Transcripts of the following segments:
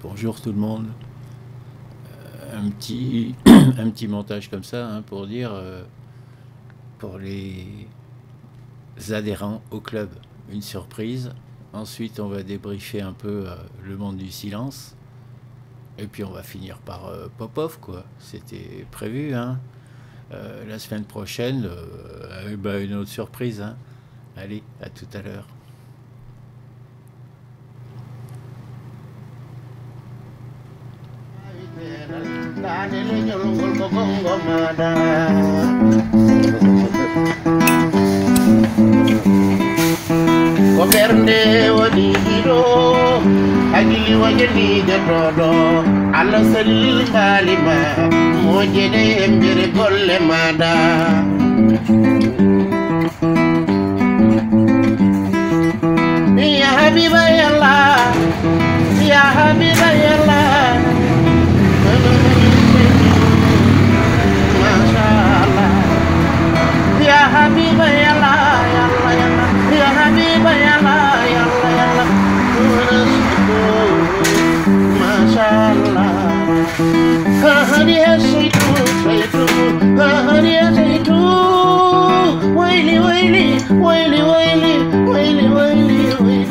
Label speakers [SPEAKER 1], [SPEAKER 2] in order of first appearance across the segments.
[SPEAKER 1] Bonjour tout le monde. Un petit, un petit montage comme ça hein, pour dire pour les adhérents au club une surprise. Ensuite, on va débriefer un peu le monde du silence. Et puis on va finir par Popov quoi. C'était prévu hein. La semaine prochaine, ben, une autre surprise hein. Allez, à tout à l'heure.
[SPEAKER 2] ko bernde woni ɗiɗo hagili wajeni jetoɗo allah salil mbalima mojede e mbiri golle maɗa ya habiba yallah ya habiba yallah mashallah ya habiba yallah yallah yallah ya habiba yallah yallah yallah mashallah kahani shaitu shaitu kahani shaitu waili waili waili waili waili waili waili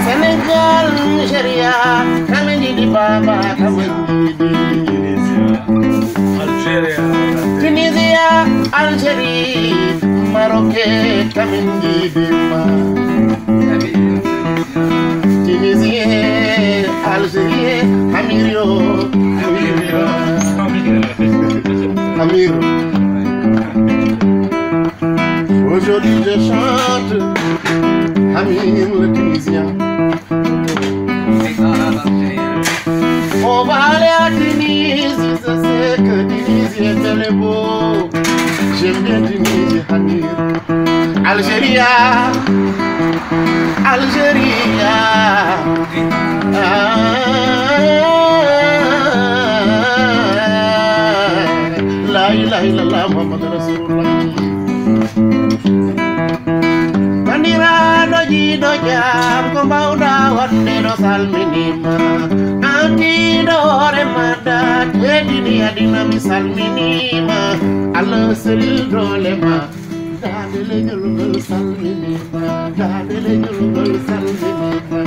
[SPEAKER 2] Senegal, Nigeria, kameni di baba, kameni di Algeria, Tunisia, Algeria, Maroc, kameni di ma Tunisia, Algeria, Amirio, Amiro. Aujourd'hui je chante Amir le Tunisien. On va aller à Tunisie, je sais que Tunisie est belle et beau. J'aime bien Tunisie, Amir. Algérie, Algérie. La ilaha illallah Muhammad Rasulullah. Bandiraɗo jiiɗo jam ko mbawɗa waɗde ɗo salminima andiɗo hoore maɗa teddini adina mi salminima allah selil dolema dade leñol ngol salminima dade leñol ngol salminima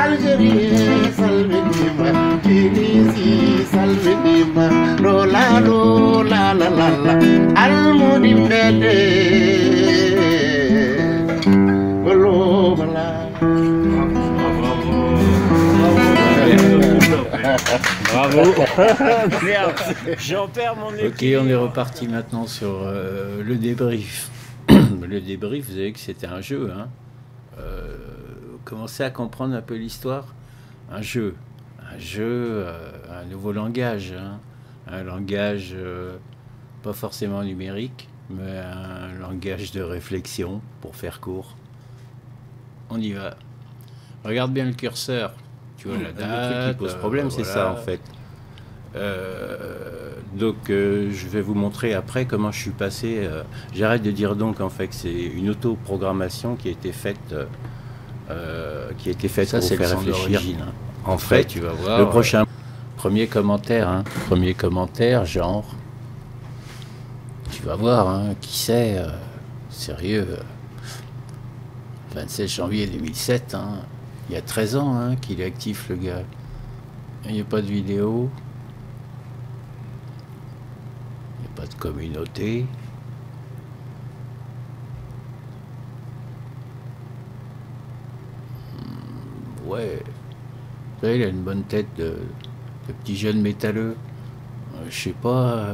[SPEAKER 2] algérie salminima tunisi salminima ɗo laaɗo lalalala almudi mbede
[SPEAKER 1] Bravo. Merde, j'en perds mon équilibre. Ok, on est reparti maintenant sur le débrief. Le débrief, vous savez que c'était un jeu. Hein. Vous commencez à comprendre un peu l'histoire. Un jeu, un nouveau langage. Hein. Un langage pas forcément numérique, mais un langage de réflexion, pour faire court. On y va. Regarde bien le curseur. Tu vois la date. Le truc qui pose problème, c'est ça en fait. Donc je vais vous montrer après comment je suis passé. J'arrête de dire donc en fait que c'est une autoprogrammation qui a été faite, ça, pour faire réfléchir. Hein. En fait, tu vas voir. Le prochain, premier commentaire, genre. Tu vas voir, hein, qui c'est, sérieux. 27 janvier 2007, hein. Il y a 13 ans hein, qu'il est actif, le gars. Il n'y a pas de vidéo. Il n'y a pas de communauté. Ouais. Vous savez, il a une bonne tête de petit jeune métalleux. Je sais pas,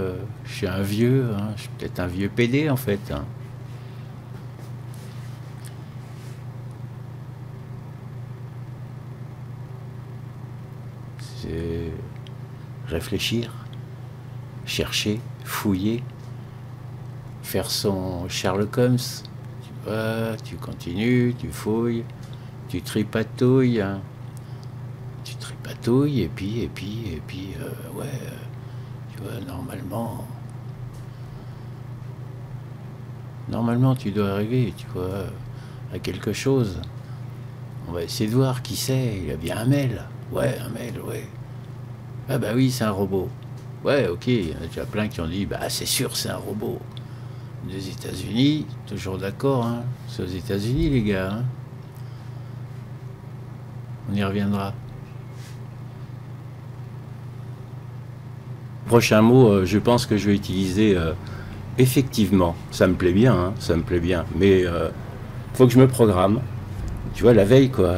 [SPEAKER 1] je suis un vieux, hein, je suis peut-être un vieux PD en fait. Hein. C'est réfléchir, chercher, fouiller, faire son Sherlock Holmes. Tu vas, tu continues, tu fouilles, tu tripatouilles, hein. Tu tripatouilles et puis, ouais, tu vois, normalement tu dois arriver, tu vois, à quelque chose. On va essayer de voir qui c'est. Il a bien un mail. Ouais, un mail, ouais. Ah bah oui, c'est un robot. Ouais, ok, il y en a déjà plein qui ont dit, bah c'est sûr, c'est un robot. Des États-Unis, toujours d'accord, hein. C'est aux États-Unis, les gars. Hein. On y reviendra. Prochain mot, je pense que je vais utiliser effectivement. Ça me plaît bien, hein, ça me plaît bien. Mais faut que je me programme. Tu vois, la veille, quoi.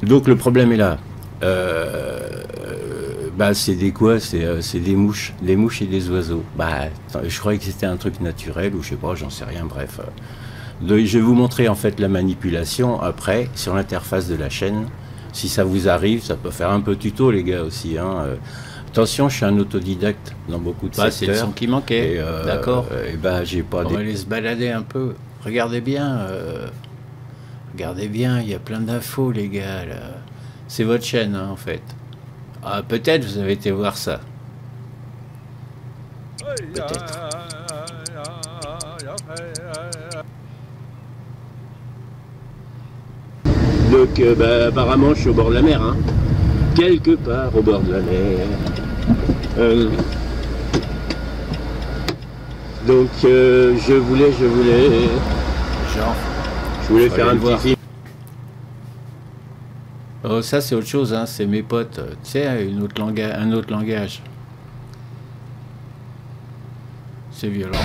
[SPEAKER 1] Donc le problème est là. Bah, c'est des quoi? C'est des mouches et des oiseaux. Bah, je croyais que c'était un truc naturel ou je sais pas, j'en sais rien. Bref, je vais vous montrer en fait la manipulation après sur l'interface de la chaîne. Si ça vous arrive, ça peut faire un peu tuto les gars aussi. Hein. Attention, je suis un autodidacte dans beaucoup de secteurs.
[SPEAKER 3] C'est le son qui manquait. D'accord.
[SPEAKER 1] Et ben, j'ai pas.
[SPEAKER 3] On va aller se balader un peu. Regardez bien. Regardez bien, il y a plein d'infos les gars là.
[SPEAKER 1] C'est votre chaîne hein, en fait. Ah, peut-être vous avez été voir ça. Peut-être. Donc, bah, apparemment, je suis au bord de la mer. Hein. Quelque part au bord de la mer. Donc, je voulais faire un petit film. Oh, ça c'est autre chose, hein, c'est mes potes, tu sais, un autre langage. C'est violent.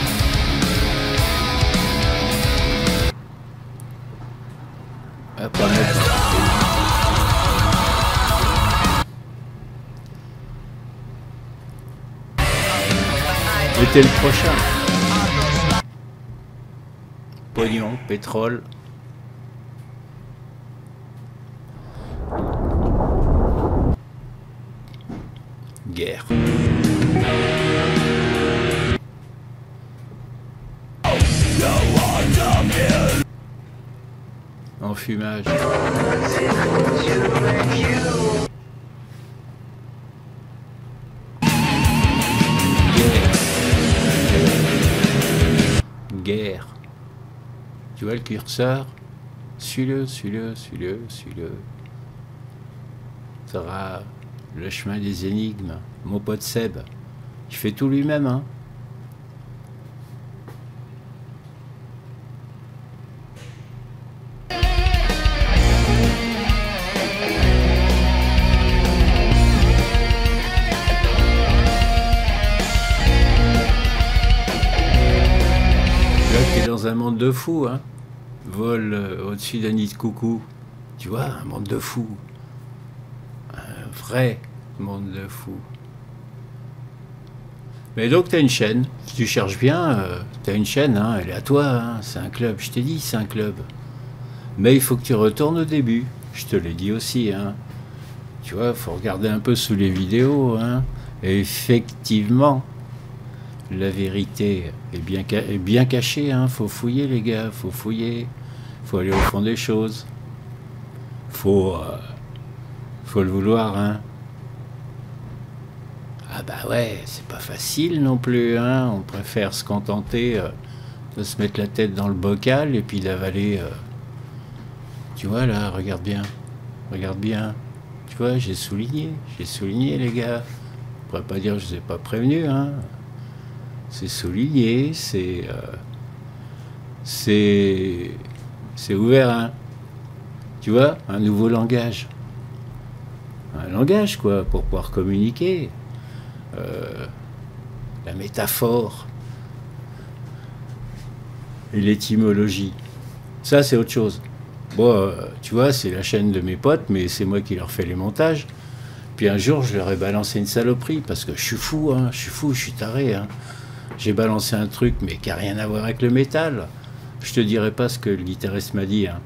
[SPEAKER 1] Après, mettez le prochain. Pognon, pétrole. Guerre. Enfumage. Guerre. Tu vois le curseur? Suis-le. Ça sera le chemin des énigmes. Mon pote Seb, il fait tout lui-même, hein. Là, t'es dans un monde de fous, hein. Vol au-dessus d'un nid de coucou. Tu vois, un monde de fous. Vrai monde de fou. Mais donc tu as une chaîne, si tu cherches bien, tu as une chaîne, hein, elle est à toi, hein, c'est un club, je t'ai dit c'est un club. Mais il faut que tu retournes au début, je te l'ai dit aussi, hein. Tu vois, il faut regarder un peu sous les vidéos, hein. Et effectivement, la vérité est bien cachée, hein. Faut fouiller les gars, faut fouiller, faut aller au fond des choses, faut le vouloir, hein. Ah bah ouais, c'est pas facile non plus, hein. On préfère se contenter de se mettre la tête dans le bocal et puis d'avaler. Tu vois là, regarde bien. Tu vois, j'ai souligné les gars. On pourrait pas dire que je vous ai pas prévenu, hein. C'est souligné, c'est ouvert, hein. Tu vois, un nouveau langage. Un langage, quoi, pour pouvoir communiquer. La métaphore et l'étymologie. Ça, c'est autre chose. Bon, tu vois, c'est la chaîne de mes potes, mais c'est moi qui leur fais les montages. Puis un jour, je leur ai balancé une saloperie, parce que je suis fou, hein, je suis taré. Hein. J'ai balancé un truc, mais qui n'a rien à voir avec le métal. Je te dirai pas ce que le guitariste m'a dit. Hein.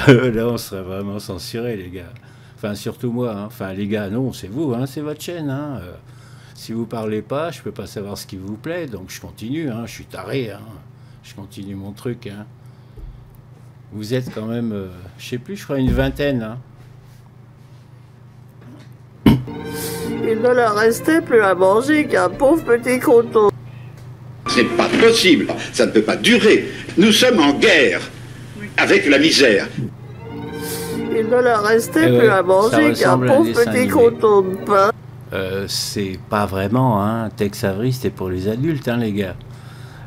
[SPEAKER 1] Là, on serait vraiment censuré, les gars. Enfin, surtout moi. Hein. Enfin, les gars, non, c'est vous, hein, c'est votre chaîne. Hein. Si vous parlez pas, je peux pas savoir ce qui vous plaît, donc je continue. Hein. Je suis taré. Hein. Je continue mon truc. Hein. Vous êtes quand même, je sais plus, je crois une vingtaine. Hein.
[SPEAKER 4] Il ne leur restait plus à manger qu'un pauvre petit croton.
[SPEAKER 5] C'est pas possible, ça ne peut pas durer. Nous sommes en guerre. avec la misère.
[SPEAKER 4] Il ne leur restait plus à manger qu'un pauvre petit croton de pain.
[SPEAKER 1] C'est pas vraiment, hein. Tex Avery, c'était pour les adultes, hein, les gars.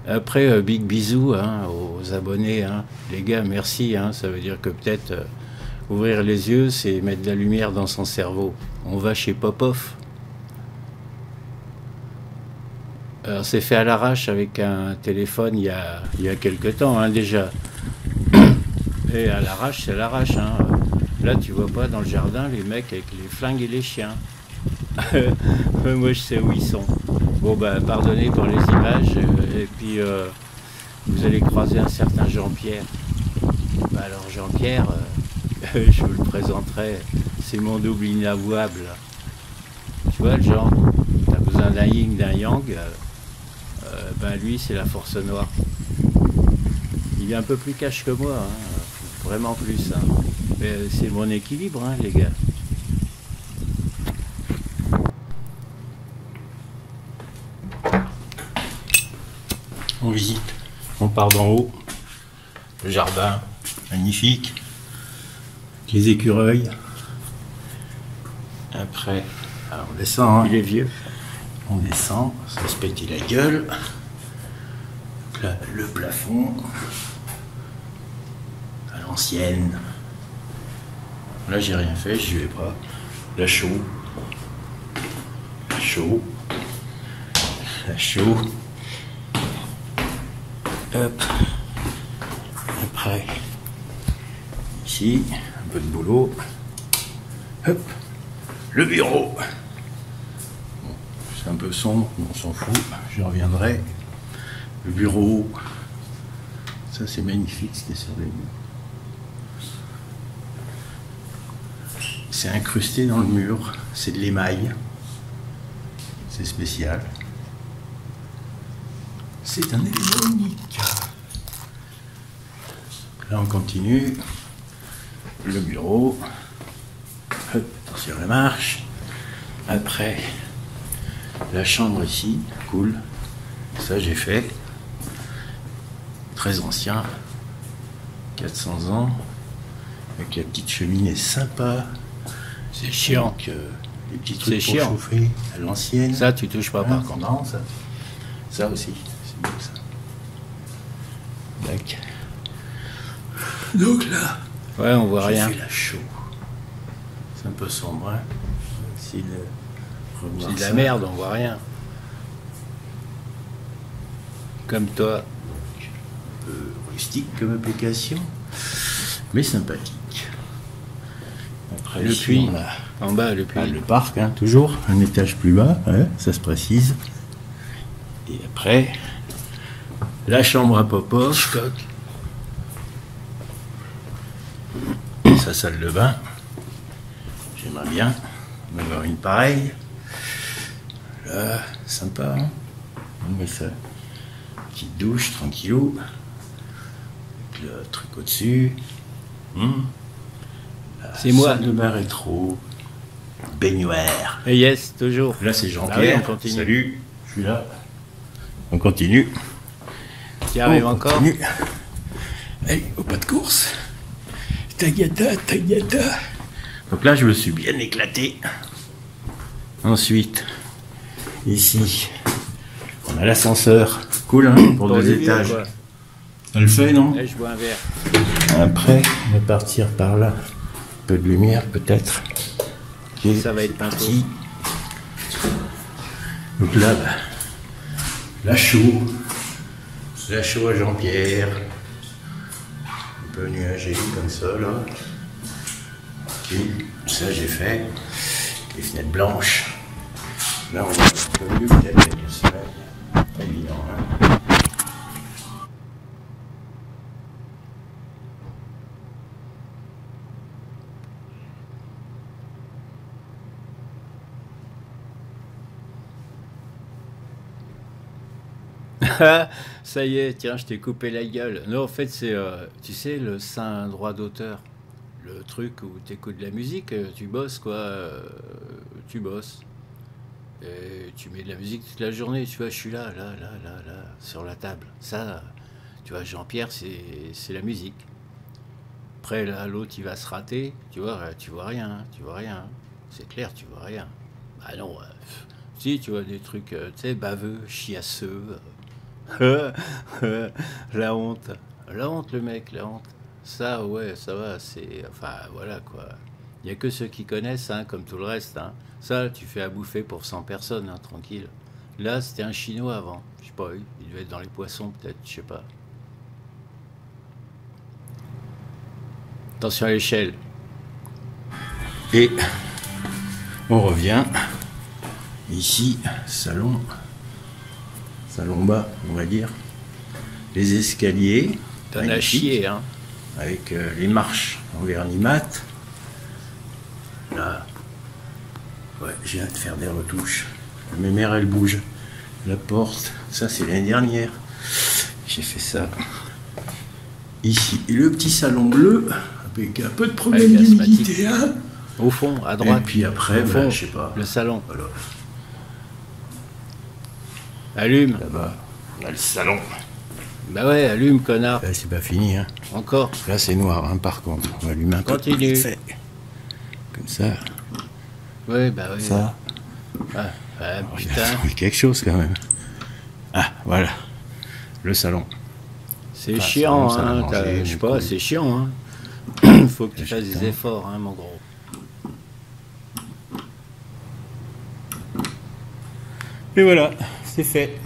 [SPEAKER 1] Après, big bisous hein, aux abonnés. Hein. Les gars, merci. Hein. Ça veut dire que peut-être ouvrir les yeux, c'est mettre de la lumière dans son cerveau. On va chez Popov. Alors, c'est fait à l'arrache avec un téléphone il y a quelque temps, hein, déjà. Et à l'arrache, c'est à l'arrache. Hein. Là, tu vois pas dans le jardin les mecs avec les flingues et les chiens. Moi, je sais où ils sont. Bon, ben, pardonnez pour les images. Et puis, vous allez croiser un certain Jean-Pierre. Ben, alors, Jean-Pierre, je vous le présenterai. C'est mon double inavouable. Tu vois, le genre, t'as besoin d'un yin, d'un yang. Ben, lui, c'est la force noire. Il est un peu plus cash que moi. Hein. Vraiment plus. Hein. Mais c'est mon équilibre, hein, les gars. On visite, on part d'en haut, le jardin, magnifique, les écureuils. Après, on descend, hein. Il est vieux. On descend, ça se pète la gueule. Là, le plafond, à l'ancienne. Là, j'ai rien fait, j'y vais pas. La chaud. La chaud. La chaud. Hop. Après, ici, un peu de boulot. Hop. Le bureau. Bon, c'est un peu sombre, on s'en fout, j'y reviendrai. Le bureau. Ça, c'est magnifique, c'était sur les murs. C'est incrusté dans le mur, c'est de l'émail. C'est spécial. C'est un élément unique. Là, on continue. Le bureau. Hop, attention à la marche. Après, la chambre ici, cool. Ça, j'ai fait. Très ancien. 400 ans. Avec la petite cheminée sympa. C'est chiant. Donc, les petits trucs pour chauffer à l'ancienne. Ça, tu touches pas par contre. Non, ça aussi. C'est beau ça. Tac. Donc là, ouais, on voit rien. C'est la chaud. C'est un peu sombre, hein. C'est de la merde, on voit rien. Comme toi. Un peu rustique comme application, mais sympathique. Après, le puits, en bas, le puits. Le parc, hein, toujours. Un étage plus bas, hein, ça se précise. Et après, la chambre à Popov. Sa salle de bain. J'aimerais bien en avoir une pareille. Là, sympa, hein. On met ça. Petite douche, tranquillou. Avec le truc au-dessus. C'est moi. Salle de bain rétro. Baignoire. Et yes, toujours. Là, c'est Jean-Pierre. Ah oui, salut, je suis là. On continue. Qui arrive encore. Allez, au pas de course. Tagada, tagada. Donc là, je me suis bien éclaté. Ensuite, ici, on a l'ascenseur. Cool, hein, pour 2 étages. Ça le fait, non? Là, je bois un verre. Après, on va partir par là. Un peu de lumière, peut-être. Okay. Ça va être parti. Donc là, bah, la chaux. La chaux à Jean-Pierre. Un peu nuagé comme ça, là. Ok, ça j'ai fait. Les fenêtres blanches. Là, on va un peu mieux, peut-être avec le soleil. Pas évident, hein. Ça y est, tiens, je t'ai coupé la gueule. Non, en fait, c'est, tu sais, le saint droit d'auteur. Le truc où tu écoutes de la musique, tu bosses, quoi. Tu bosses. Et tu mets de la musique toute la journée. Tu vois, je suis là, sur la table. Ça, tu vois, Jean-Pierre, c'est la musique. après, là, l'autre, il va se rater. Tu vois rien, tu vois rien. C'est clair, tu vois rien. Bah non, si, tu vois des trucs, tu sais, baveux, chiasseux. La honte, le mec, la honte. Ça, ouais, ça va, c'est... Enfin, voilà, quoi. Il n'y a que ceux qui connaissent, hein, comme tout le reste. Hein. Ça, tu fais à bouffer pour 100 personnes, hein, tranquille. Là, c'était un Chinois avant. Je sais pas, il devait être dans les poissons, peut-être, je sais pas. Attention à l'échelle. Et on revient. Ici, salon bas, on va dire. Les escaliers. T'en as chier, hein. Avec les marches en vernis mat. Là, ouais, j'ai hâte de faire des retouches. Mes mères, elles bougent. La porte, ça c'est l'année dernière. J'ai fait ça. Ici, et le petit salon bleu, avec un peu de problème d'humidité. Hein. Au fond, à droite. Et puis après, je sais pas. Le salon. Voilà. Allume. Là-bas, on a le salon. Bah ouais, allume, connard. Là, c'est pas fini, hein. Encore. Là, c'est noir, hein, par contre. On va allumer un peu. Continue. Comme ça. Ouais, bah oui. Ça. Ah, putain. Il faut quelque chose, quand même. Ah, voilà. Le salon. C'est chiant, hein. Je sais pas, c'est chiant, hein. Faut que tu fasses des efforts, hein, mon gros. Et voilà, c'est fait.